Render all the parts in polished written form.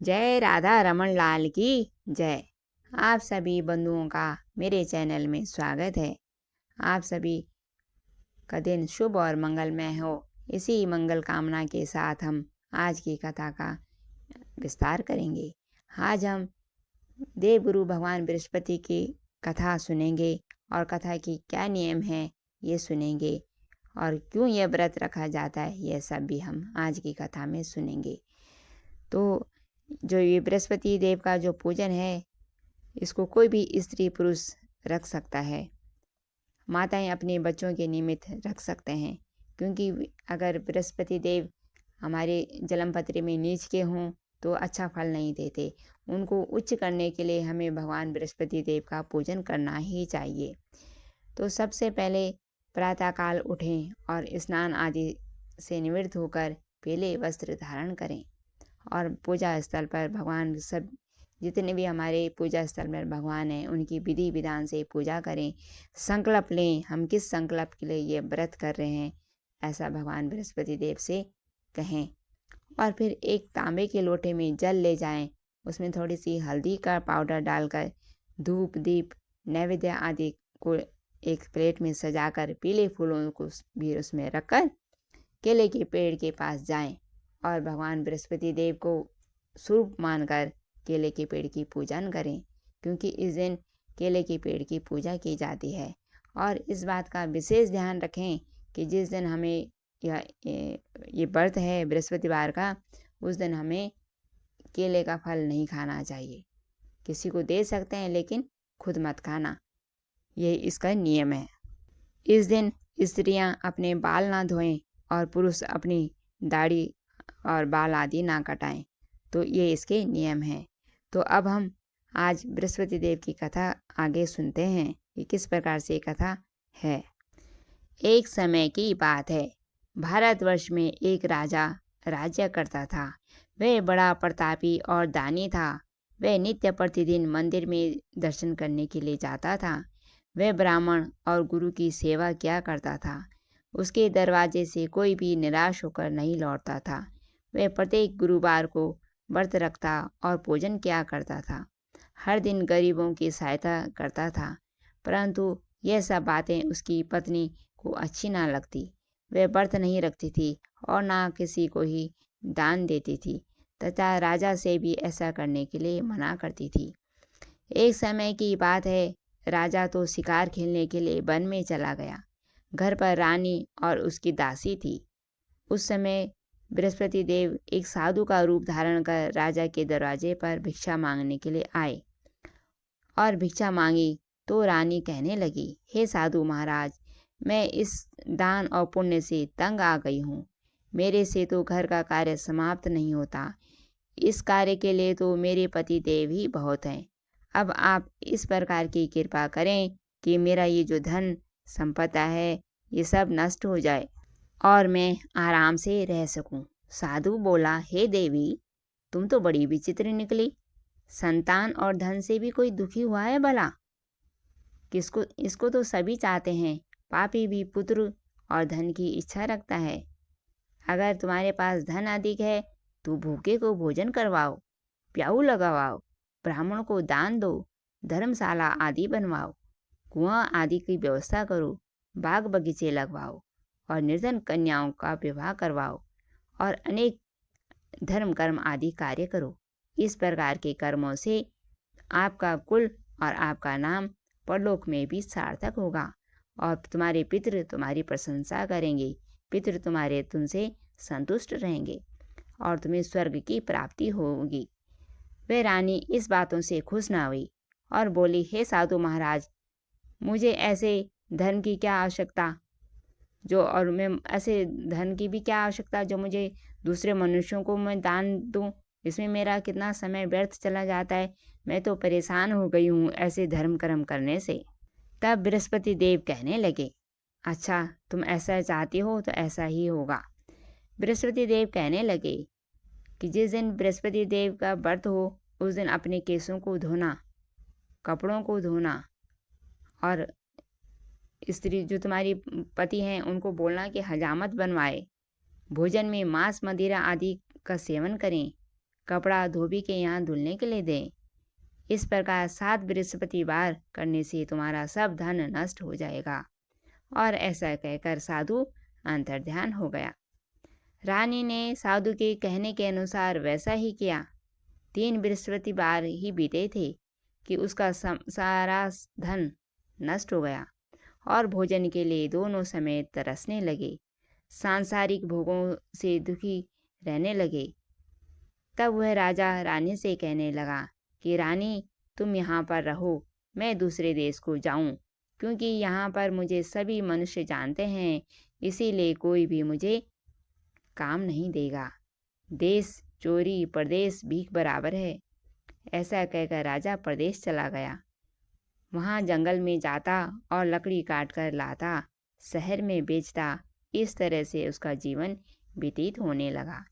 जय राधा रमन लाल की जय। आप सभी बंधुओं का मेरे चैनल में स्वागत है। आप सभी का दिन शुभ और मंगलमय हो। इसी मंगल कामना के साथ हम आज की कथा का विस्तार करेंगे। आज हम देवगुरु भगवान बृहस्पति की कथा सुनेंगे और कथा की क्या नियम है ये सुनेंगे और क्यों यह व्रत रखा जाता है यह सब भी हम आज की कथा में सुनेंगे। तो जो ये बृहस्पति देव का जो पूजन है इसको कोई भी स्त्री पुरुष रख सकता है। माताएं अपने बच्चों के निमित्त रख सकते हैं, क्योंकि अगर बृहस्पति देव हमारे जन्मपत्री में नीच के हों तो अच्छा फल नहीं देते। उनको उच्च करने के लिए हमें भगवान बृहस्पति देव का पूजन करना ही चाहिए। तो सबसे पहले प्रातःकाल उठें और स्नान आदि से निवृत्त होकर पीले वस्त्र धारण करें और पूजा स्थल पर भगवान सब जितने भी हमारे पूजा स्थल में भगवान हैं उनकी विधि विधान से पूजा करें। संकल्प लें, हम किस संकल्प के लिए ये व्रत कर रहे हैं ऐसा भगवान बृहस्पति देव से कहें। और फिर एक तांबे के लोटे में जल ले जाएं, उसमें थोड़ी सी हल्दी का पाउडर डालकर धूप दीप नैवेद्य आदि को एक प्लेट में सजाकर पीले फूलों को भी उसमें रखकर केले के पेड़ के पास जाएं और भगवान बृहस्पति देव को स्वरूप मानकर केले के पेड़ की पूजन करें, क्योंकि इस दिन केले के पेड़ की पूजा की जाती है। और इस बात का विशेष ध्यान रखें कि जिस दिन हमें ये व्रत है बृहस्पतिवार का, उस दिन हमें केले का फल नहीं खाना चाहिए। किसी को दे सकते हैं लेकिन खुद मत खाना, ये इसका नियम है। इस दिन स्त्रियां अपने बाल ना धोएं और पुरुष अपनी दाढ़ी और बाल आदि ना कटाएं। तो ये इसके नियम हैं। तो अब हम आज बृहस्पति देव की कथा आगे सुनते हैं कि किस प्रकार से कथा है। एक समय की बात है, भारतवर्ष में एक राजा राज्य करता था। वह बड़ा प्रतापी और दानी था। वह नित्य प्रतिदिन मंदिर में दर्शन करने के लिए जाता था। वह ब्राह्मण और गुरु की सेवा किया करता था। उसके दरवाजे से कोई भी निराश होकर नहीं लौटता था। वह प्रत्येक गुरुवार को व्रत रखता और पूजन किया करता था। हर दिन गरीबों की सहायता करता था, परंतु यह सब बातें उसकी पत्नी को अच्छी ना लगती। वह व्रत नहीं रखती थी और ना किसी को ही दान देती थी तथा राजा से भी ऐसा करने के लिए मना करती थी। एक समय की बात है, राजा तो शिकार खेलने के लिए वन में चला गया। घर पर रानी और उसकी दासी थी। उस समय बृहस्पति देव एक साधु का रूप धारण कर राजा के दरवाजे पर भिक्षा मांगने के लिए आए और भिक्षा मांगी तो रानी कहने लगी, हे साधु महाराज, मैं इस दान और पुण्य से तंग आ गई हूँ। मेरे से तो घर का कार्य समाप्त नहीं होता। इस कार्य के लिए तो मेरे पति देव ही बहुत हैं। अब आप इस प्रकार की कृपा करें कि मेरा ये जो धन संपदा है ये सब नष्ट हो जाए और मैं आराम से रह सकूं। साधु बोला, हे देवी, तुम तो बड़ी विचित्र निकली। संतान और धन से भी कोई दुखी हुआ है भला? इसको तो सभी चाहते हैं। पापी भी पुत्र और धन की इच्छा रखता है। अगर तुम्हारे पास धन अधिक है तो भूखे को भोजन करवाओ, प्याऊ लगवाओ, ब्राह्मण को दान दो, धर्मशाला आदि बनवाओ, कुआं आदि की व्यवस्था करो, बाग बगीचे लगवाओ और निर्धन कन्याओं का विवाह करवाओ और अनेक धर्म कर्म आदि कार्य करो। इस प्रकार के कर्मों से आपका कुल और आपका नाम परलोक में भी सार्थक होगा और तुम्हारे पितृ तुम्हारी प्रशंसा करेंगे। पितृ तुम्हारे तुमसे संतुष्ट रहेंगे और तुम्हें स्वर्ग की प्राप्ति होगी। वह रानी इस बातों से खुश ना हुई और बोली, हे साधु महाराज, मुझे ऐसे धन की क्या आवश्यकता और मैं ऐसे धन की भी क्या आवश्यकता जो मुझे दूसरे मनुष्यों को मैं दान दूं। इसमें मेरा कितना समय व्यर्थ चला जाता है। मैं तो परेशान हो गई हूँ ऐसे धर्म कर्म करने से। तब बृहस्पति देव कहने लगे, अच्छा, तुम ऐसा चाहती हो तो ऐसा ही होगा। बृहस्पति देव कहने लगे कि जिस दिन बृहस्पति देव का व्रत हो उस दिन अपने केशों को धोना, कपड़ों को धोना और स्त्री जो तुम्हारी पति हैं उनको बोलना कि हजामत बनवाए, भोजन में मांस मदिरा आदि का सेवन करें कपड़ा धोबी के यहाँ धुलने के लिए दें। इस प्रकार 7 बृहस्पतिवार करने से तुम्हारा सब धन नष्ट हो जाएगा। और ऐसा कहकर साधु अंतर्ध्यान हो गया। रानी ने साधु के कहने के अनुसार वैसा ही किया। 3 बृहस्पतिवार ही बीते थे कि उसका सारा धन नष्ट हो गया और भोजन के लिए दोनों समय तरसने लगे, सांसारिक भोगों से दुखी रहने लगे। तब वह राजा रानी से कहने लगा कि रानी, तुम यहाँ पर रहो, मैं दूसरे देश को जाऊँ, क्योंकि यहाँ पर मुझे सभी मनुष्य जानते हैं, इसीलिए कोई भी मुझे काम नहीं देगा। देश चोरी परदेश भीख बराबर है। ऐसा कहकर राजा परदेश चला गया। वहाँ जंगल में जाता और लकड़ी काट कर लाता, शहर में बेचता। इस तरह से उसका जीवन व्यतीत होने लगा।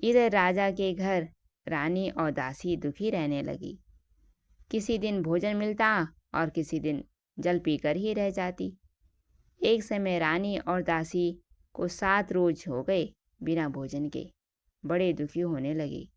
इधर राजा के घर रानी और दासी दुखी रहने लगी। किसी दिन भोजन मिलता और किसी दिन जल पीकर ही रह जाती। एक समय रानी और दासी को 7 रोज हो गए बिना भोजन के, बड़े दुखी होने लगे।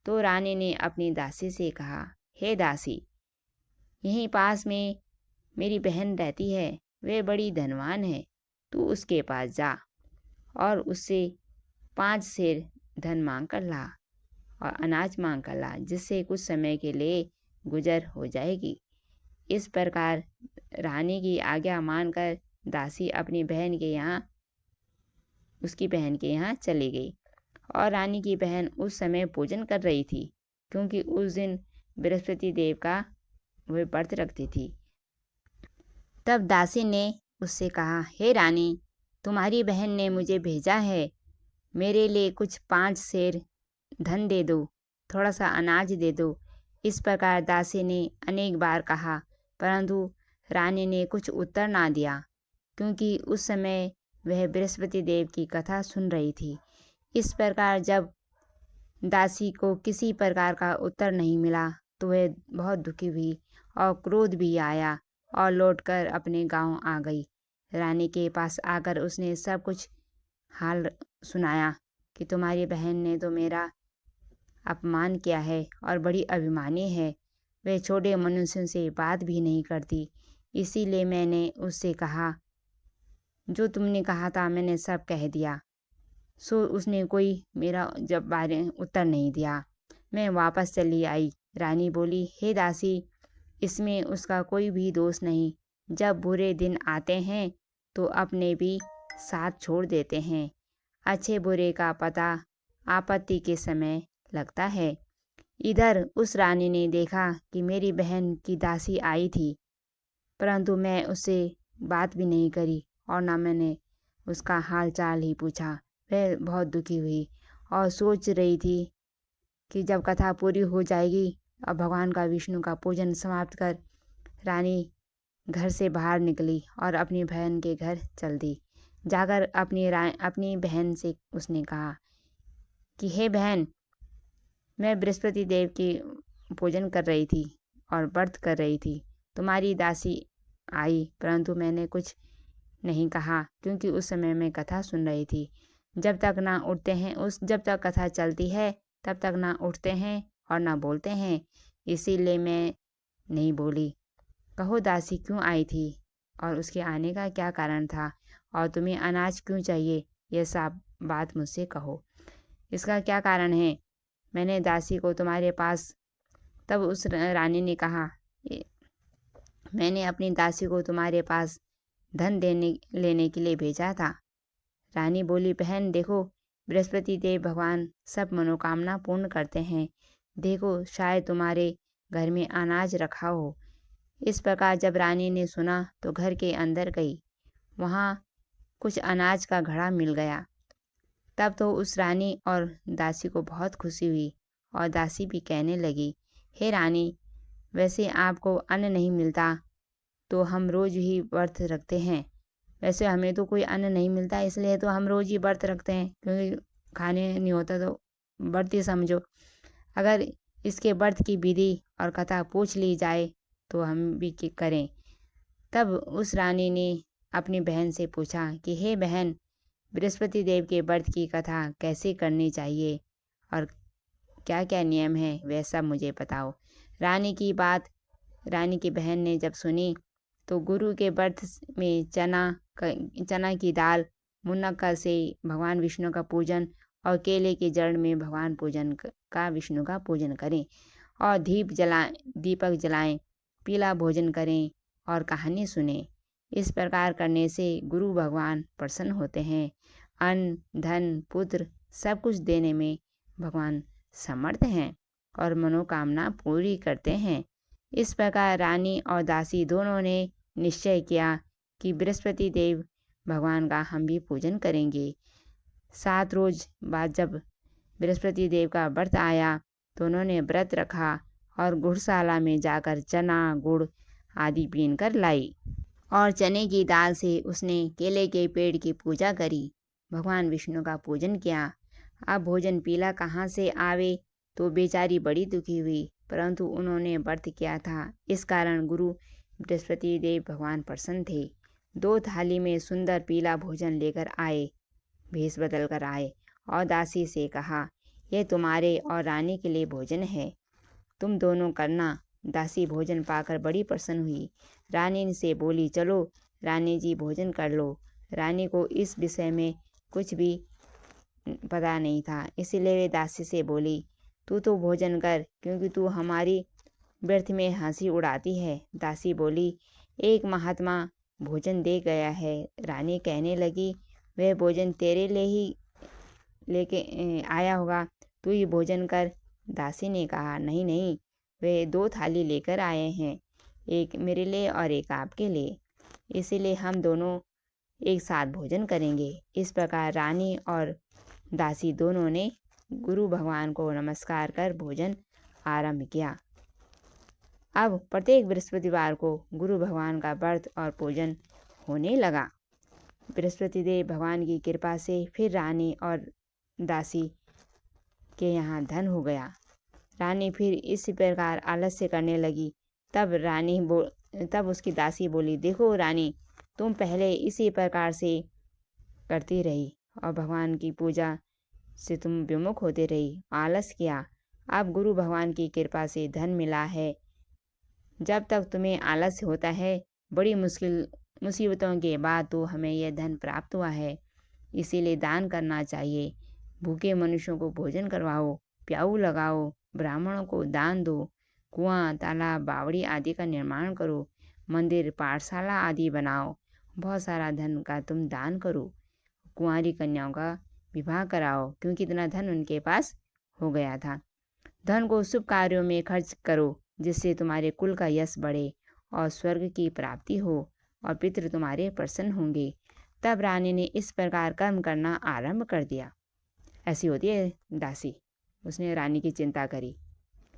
तो रानी ने अपनी दासी से कहा, हे दासी, यहीं पास में मेरी बहन रहती है, वह बड़ी धनवान है, तू उसके पास जा और उससे 5 सेर धन मांग कर ला और अनाज मांग कर ला, जिससे कुछ समय के लिए गुजर हो जाएगी। इस प्रकार रानी की आज्ञा मानकर दासी अपनी बहन के यहाँ उसकी बहन के यहाँ चली गई। और रानी की बहन उस समय पूजन कर रही थी, क्योंकि उस दिन बृहस्पति देव का वह व्रत रखती थी। तब दासी ने उससे कहा, हे रानी, तुम्हारी बहन ने मुझे भेजा है, मेरे लिए कुछ 5 सेर धन दे दो, थोड़ा सा अनाज दे दो। इस प्रकार दासी ने अनेक बार कहा, परंतु रानी ने कुछ उत्तर ना दिया, क्योंकि उस समय वह बृहस्पति देव की कथा सुन रही थी। इस प्रकार जब दासी को किसी प्रकार का उत्तर नहीं मिला तो वह बहुत दुखी हुई और क्रोध भी आया और लौटकर अपने गांव आ गई। रानी के पास आकर उसने सब कुछ हाल सुनाया कि तुम्हारी बहन ने तो मेरा अपमान किया है और बड़ी अभिमानी है, वह छोटे मनुष्यों से बात भी नहीं करती, इसीलिए मैंने उससे कहा, जो तुमने कहा था मैंने सब कह दिया। सो उसने कोई मेरा जब बारे उत्तर नहीं दिया। मैं वापस चली आई। रानी बोली, हे दासी, इसमें उसका कोई भी दोष नहीं। जब बुरे दिन आते हैं तो अपने भी साथ छोड़ देते हैं। अच्छे बुरे का पता आपत्ति के समय लगता है। इधर उस रानी ने देखा कि मेरी बहन की दासी आई थी, परंतु मैं उससे बात भी नहीं करी और ना मैंने उसका हाल चाल ही पूछा। वह बहुत दुखी हुई और सोच रही थी कि जब कथा पूरी हो जाएगी और भगवान का विष्णु का पूजन समाप्त कर रानी घर से बाहर निकली और अपनी बहन के घर चल दी। जाकर अपनी बहन से उसने कहा कि हे बहन, मैं बृहस्पति देव की पूजन कर रही थी और व्रत कर रही थी। तुम्हारी दासी आई, परंतु मैंने कुछ नहीं कहा, क्योंकि उस समय मैं कथा सुन रही थी। जब तक ना उठते हैं जब तक कथा चलती है तब तक ना उठते हैं और ना बोलते हैं, इसीलिए मैं नहीं बोली। कहो दासी क्यों आई थी और उसके आने का क्या कारण था और तुम्हें अनाज क्यों चाहिए, यह सब बात मुझसे कहो। इसका क्या कारण है? मैंने दासी को तुम्हारे पास तब उस रानी ने कहा, मैंने अपनी दासी को तुम्हारे पास धन लेने के लिए भेजा था। रानी बोली, बहन देखो, बृहस्पति देव भगवान सब मनोकामना पूर्ण करते हैं। देखो, शायद तुम्हारे घर में अनाज रखा हो। इस प्रकार जब रानी ने सुना तो घर के अंदर गई। वहाँ कुछ अनाज का घड़ा मिल गया। तब तो उस रानी और दासी को बहुत खुशी हुई और दासी भी कहने लगी, हे रानी, वैसे आपको अन्न नहीं मिलता तो हम रोज ही व्रत रखते हैं। वैसे हमें तो कोई अन्न नहीं मिलता, इसलिए तो हम रोज ही व्रत रखते हैं, क्योंकि खाने नहीं होता तो व्रत ही समझो। अगर इसके व्रत की विधि और कथा पूछ ली जाए तो हम भी करें। तब उस रानी ने अपनी बहन से पूछा कि हे बहन, बृहस्पति देव के व्रत की कथा कैसे करनी चाहिए और क्या क्या नियम है वह सब मुझे बताओ। रानी की बहन ने जब सुनी तो गुरु के व्रत में चना की दाल, मुनक्का से भगवान विष्णु का पूजन और केले के जड़ में विष्णु का पूजन करें और दीपक जलाएं, पीला भोजन करें और कहानी सुने। इस प्रकार करने से गुरु भगवान प्रसन्न होते हैं। अन्न, धन, पुत्र सब कुछ देने में भगवान समर्थ हैं और मनोकामना पूरी करते हैं। इस प्रकार रानी और दासी दोनों ने निश्चय किया कि बृहस्पति देव भगवान का हम भी पूजन करेंगे। 7 रोज बाद जब बृहस्पति देव का व्रत आया तो उन्होंने व्रत रखा और गुड़शाला में जाकर चना, गुड़ आदि पीन कर लाई और चने की दाल से उसने केले के पेड़ की पूजा करी, भगवान विष्णु का पूजन किया। अब भोजन पीला कहाँ से आवे, तो बेचारी बड़ी दुखी हुई, परंतु उन्होंने व्रत किया था, इस कारण गुरु बृहस्पति देव भगवान प्रसन्न थे। 2 थाली में सुंदर पीला भोजन लेकर आए, भेष बदल कर आए और दासी से कहा, यह तुम्हारे और रानी के लिए भोजन है, तुम दोनों करना। दासी भोजन पाकर बड़ी प्रसन्न हुई। रानी से बोली, चलो रानी जी भोजन कर लो। रानी को इस विषय में कुछ भी पता नहीं था, इसीलिए वे दासी से बोली, तू तो भोजन कर, क्योंकि तू हमारी व्यर्थ में हंसी उड़ाती है। दासी बोली, एक महात्मा भोजन दे गया है। रानी कहने लगी, वह भोजन तेरे लिए ही लेके आया होगा, तू ही भोजन कर। दासी ने कहा, नहीं नहीं, वे 2 थाली लेकर आए हैं, एक मेरे लिए और एक आपके लिए, इसीलिए हम दोनों एक साथ भोजन करेंगे। इस प्रकार रानी और दासी दोनों ने गुरु भगवान को नमस्कार कर भोजन आरंभ किया। अब प्रत्येक बृहस्पतिवार को गुरु भगवान का व्रत और पूजन होने लगा। बृहस्पति देव भगवान की कृपा से फिर रानी और दासी के यहाँ धन हो गया। रानी फिर इसी प्रकार आलस्य करने लगी। तब उसकी दासी बोली, देखो रानी, तुम पहले इसी प्रकार से करती रही और भगवान की पूजा से तुम विमुख होते रही, आलस किया। अब गुरु भगवान की कृपा से धन मिला है, जब तक तुम्हें आलस्य होता है, बड़ी मुसीबतों के बाद तो हमें यह धन प्राप्त हुआ है, इसीलिए दान करना चाहिए। भूखे मनुष्यों को भोजन करवाओ, प्याऊ लगाओ, ब्राह्मणों को दान दो, कुआं, तालाब, बावड़ी आदि का निर्माण करो, मंदिर, पाठशाला आदि बनाओ, बहुत सारा धन का तुम दान करो, कुंवारी कन्याओं का विवाह कराओ, क्योंकि इतना धन उनके पास हो गया था। धन को शुभ कार्यों में खर्च करो, जिससे तुम्हारे कुल का यश बढ़े और स्वर्ग की प्राप्ति हो और पितृ तुम्हारे प्रसन्न होंगे। तब रानी ने इस प्रकार कर्म करना आरंभ कर दिया। ऐसी होती है दासी, उसने रानी की चिंता करी।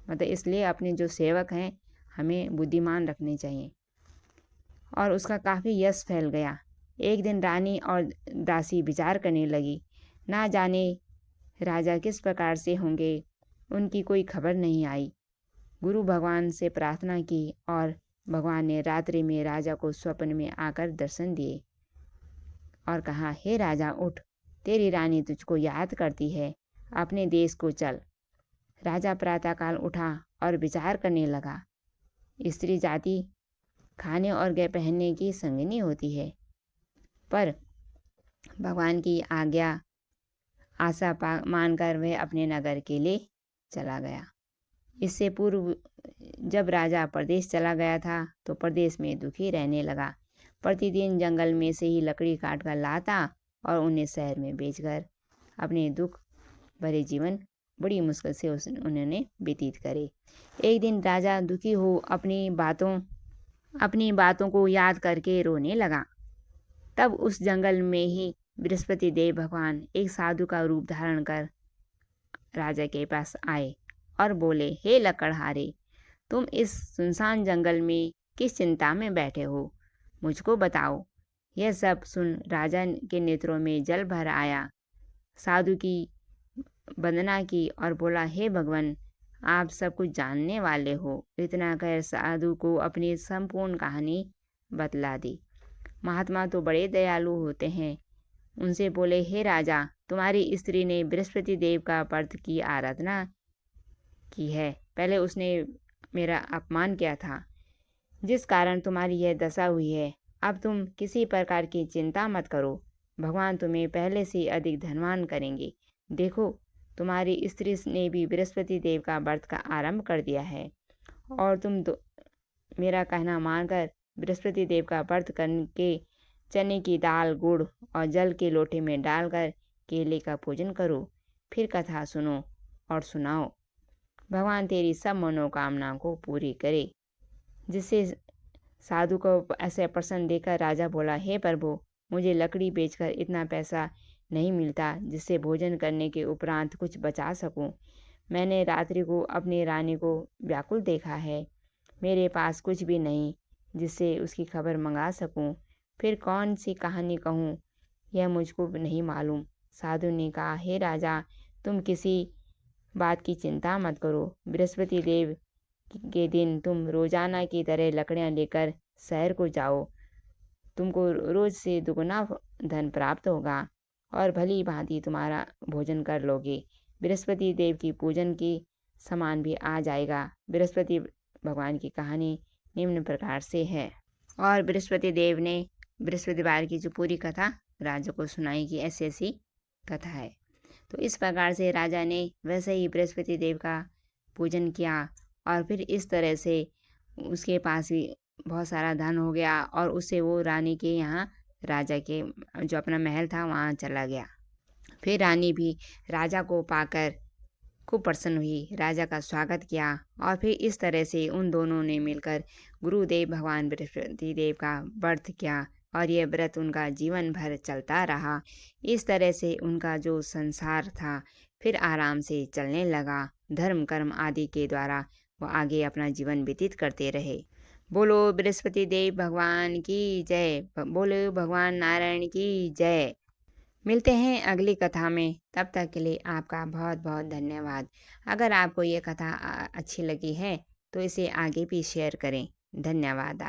मतलब इसलिए अपने जो सेवक हैं हमें बुद्धिमान रखने चाहिए। और उसका काफ़ी यश फैल गया। एक दिन रानी और दासी विचार करने लगी, ना जाने राजा किस प्रकार से होंगे, उनकी कोई खबर नहीं आई। गुरु भगवान से प्रार्थना की और भगवान ने रात्रि में राजा को स्वप्न में आकर दर्शन दिए और कहा, हे राजा उठ, तेरी रानी तुझको याद करती है, अपने देश को चल। राजा प्रातःकाल उठा और विचार करने लगा। स्त्री जाति खाने और पहनने की संगिनी होती है, पर भगवान की आज्ञा आशा मानकर वह अपने नगर के लिए चला गया। इससे पूर्व जब राजा प्रदेश चला गया था तो प्रदेश में दुखी रहने लगा। प्रतिदिन जंगल में से ही लकड़ी काट कर लाता और उन्हें शहर में बेचकर अपने दुख भरे जीवन बड़ी मुश्किल से उन्होंने व्यतीत करे। एक दिन राजा दुखी हो अपनी बातों को याद करके रोने लगा। तब उस जंगल में ही बृहस्पति देव भगवान एक साधु का रूप धारण कर राजा के पास आए और बोले, हे लकड़हारे, तुम इस सुनसान जंगल में किस चिंता में बैठे हो, मुझको बताओ। यह सब सुन राजा के नेत्रों में जल भर आया। साधु की वंदना की और बोला, हे भगवान, आप सब कुछ जानने वाले हो। इतना कह साधु को अपनी संपूर्ण कहानी बतला दी। महात्मा तो बड़े दयालु होते हैं। उनसे बोले, हे राजा, तुम्हारी स्त्री ने बृहस्पति देव का व्रत की आराधना की है। पहले उसने मेरा अपमान किया था, जिस कारण तुम्हारी यह दशा हुई है। अब तुम किसी प्रकार की चिंता मत करो, भगवान तुम्हें पहले से अधिक धनवान करेंगे। देखो, तुम्हारी स्त्री ने भी बृहस्पति देव का व्रत का आरंभ कर दिया है, और तुम मेरा कहना मानकर बृहस्पति देव का व्रत करके चने की दाल, गुड़ और जल के लोटे में डालकर केले का पूजन करो। फिर कथा सुनो और सुनाओ। भगवान तेरी सब मनोकामना को पूरी करे। जिससे साधु को ऐसे प्रसन्न देखकर राजा बोला, हे प्रभु, मुझे लकड़ी बेचकर इतना पैसा नहीं मिलता जिससे भोजन करने के उपरांत कुछ बचा सकूं। मैंने रात्रि को अपनी रानी को व्याकुल देखा है। मेरे पास कुछ भी नहीं जिससे उसकी खबर मंगा सकूं। फिर कौन सी कहानी कहूं, यह मुझको नहीं मालूम। साधु ने कहा, हे राजा, तुम किसी बात की चिंता मत करो। बृहस्पति देव के दिन तुम रोजाना की तरह लकड़ियां लेकर शहर को जाओ। तुमको रोज से दुगना धन प्राप्त होगा और भली भांति तुम्हारा भोजन कर लोगे। बृहस्पति देव की पूजन की सामान भी आ जाएगा। बृहस्पति भगवान की कहानी निम्न प्रकार से है। और बृहस्पति देव ने बृहस्पतिवार की जो पूरी कथा राजा को सुनाई कि ऐसी ऐसी कथा है। तो इस प्रकार से राजा ने वैसे ही बृहस्पति देव का पूजन किया, और फिर इस तरह से उसके पास भी बहुत सारा धन हो गया, और उससे वो रानी के यहाँ, राजा के जो अपना महल था वहाँ चला गया। फिर रानी भी राजा को पाकर खूब प्रसन्न हुई, राजा का स्वागत किया, और फिर इस तरह से उन दोनों ने मिलकर गुरुदेव भगवान बृहस्पति देव का व्रत किया, और ये व्रत उनका जीवन भर चलता रहा। इस तरह से उनका जो संसार था फिर आराम से चलने लगा। धर्म कर्म आदि के द्वारा वो आगे अपना जीवन व्यतीत करते रहे। बोलो बृहस्पति देव भगवान की जय। बोलो भगवान नारायण की जय। मिलते हैं अगली कथा में, तब तक के लिए आपका बहुत बहुत धन्यवाद। अगर आपको ये कथा अच्छी लगी है तो इसे आगे भी शेयर करें। धन्यवाद।